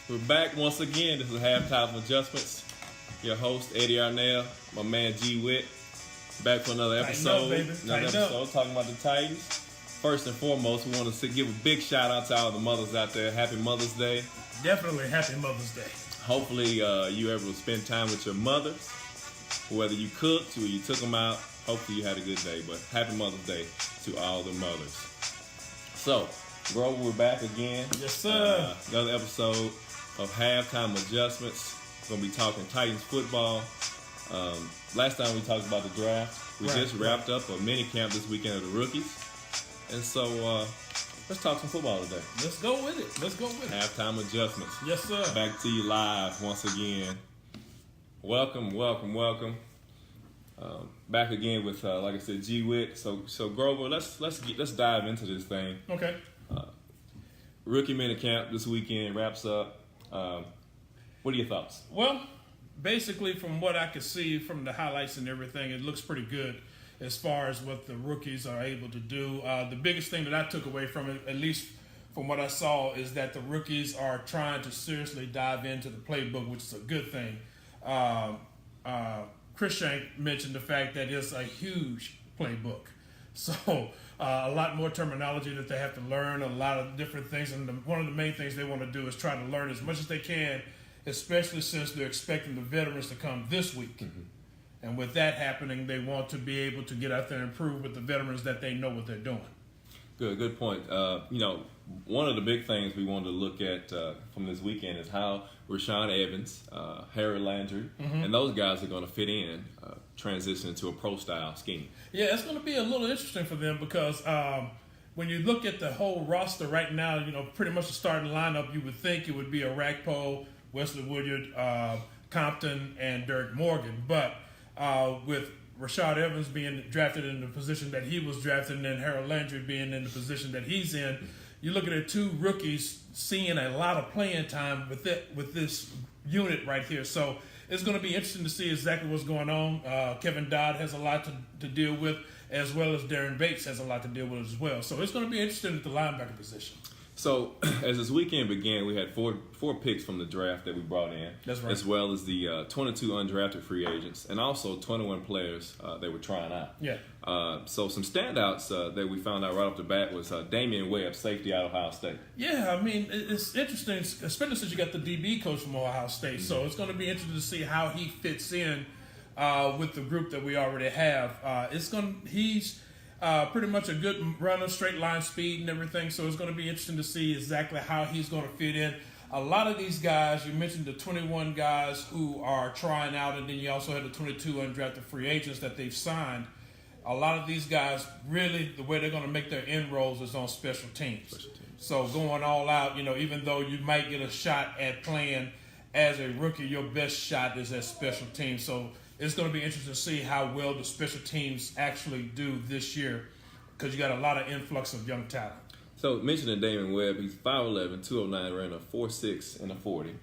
We're back once again. This is Halftime Adjustments. Your host, Eddie Arnell, my man G Witt. Back for another episode. Talking about the Titans. First and foremost, we want to give a big shout out to all the mothers out there. Happy Mother's Day. Definitely happy Mother's Day. Hopefully you able to spend time with your mothers. Whether you cooked or you took them out, hopefully you had a good day. But happy Mother's Day to all the mothers. So, Grover, we're back again. Yes, sir. Another episode of Halftime Adjustments. We're going to be talking Titans football. Last time we talked about the draft. We just wrapped up a mini camp this weekend of the rookies. And so let's talk some football today. Let's go with it. Halftime Adjustments. Yes, sir. Back to you live once again. Welcome. Back again with, like I said, G Witt. So Grover, let's dive into this thing. Okay. Rookie minicamp this weekend wraps up. What are your thoughts? Well, basically, from what I could see from the highlights and everything, it looks pretty good as far as what the rookies are able to do. The biggest thing that I took away from it, at least from what I saw, is that the rookies are trying to seriously dive into the playbook, which is a good thing. Chris Shank mentioned the fact that it's a huge playbook. So a lot more terminology that they have to learn, a lot of different things. And one of the main things they want to do is try to learn as much as they can, especially since they're expecting the veterans to come this week. Mm-hmm. And with that happening, they want to be able to get out there and prove with the veterans that they know what they're doing. Good point. One of the big things we wanted to look at from this weekend is how Rashaan Evans, Harold Landry, and those guys are going to fit in, transition to a pro-style scheme. Yeah, it's going to be a little interesting for them because when you look at the whole roster right now, pretty much the starting lineup, you would think it would be Orakpo, Wesley Woodyard, Compton, and Derek Morgan. But with Rashaan Evans being drafted in the position that he was drafted, and then Harold Landry being in the position that he's in, you're looking at two rookies seeing a lot of playing time with this unit right here. So it's going to be interesting to see exactly what's going on. Kevin Dodd has a lot to deal with, as well as Darren Bates has a lot to deal with as well. So it's going to be interesting at the linebacker position. So as this weekend began, we had four picks from the draft that we brought in. That's right. As well as the 22 undrafted free agents and also 21 players that were trying out. Yeah. So some standouts that we found out right off the bat was Damian Webb, safety out of Ohio State. Yeah, I mean, it's interesting, especially since you got the DB coach from Ohio State. Mm-hmm. So it's going to be interesting to see how he fits in with the group that we already have. He's pretty much a good runner, straight line speed and everything. So it's going to be interesting to see exactly how he's going to fit in. A lot of these guys, you mentioned the 21 guys who are trying out, and then you also had the 22 undrafted free agents that they've signed. A lot of these guys, really, the way they're going to make their inroads is on special teams. So going all out, even though you might get a shot at playing as a rookie, your best shot is at special teams. So it's going to be interesting to see how well the special teams actually do this year because you got a lot of influx of young talent. So mentioning Damian Webb, he's 5'11", 209, ran a 4.6 and a 40.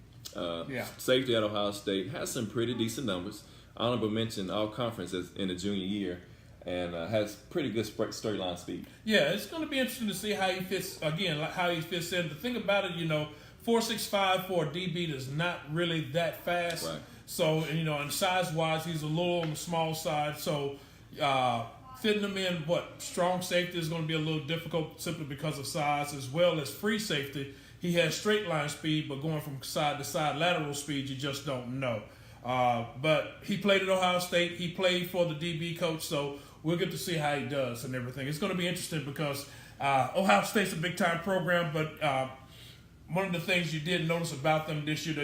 Safety at Ohio State, has some pretty decent numbers. Honorable mention all conferences in the junior year and has pretty good straight line speed. Yeah, it's going to be interesting to see how he fits in. The thing about it, 4.65 for a DB is not really that fast. Right. So, and size-wise, he's a little on the small side. So, fitting him in, strong safety is going to be a little difficult simply because of size, as well as free safety. He has straight line speed, but going from side to side lateral speed, you just don't know. But he played at Ohio State. He played for the DB coach, so we'll get to see how he does and everything. It's going to be interesting because Ohio State's a big-time program, but one of the things you did notice about them this year,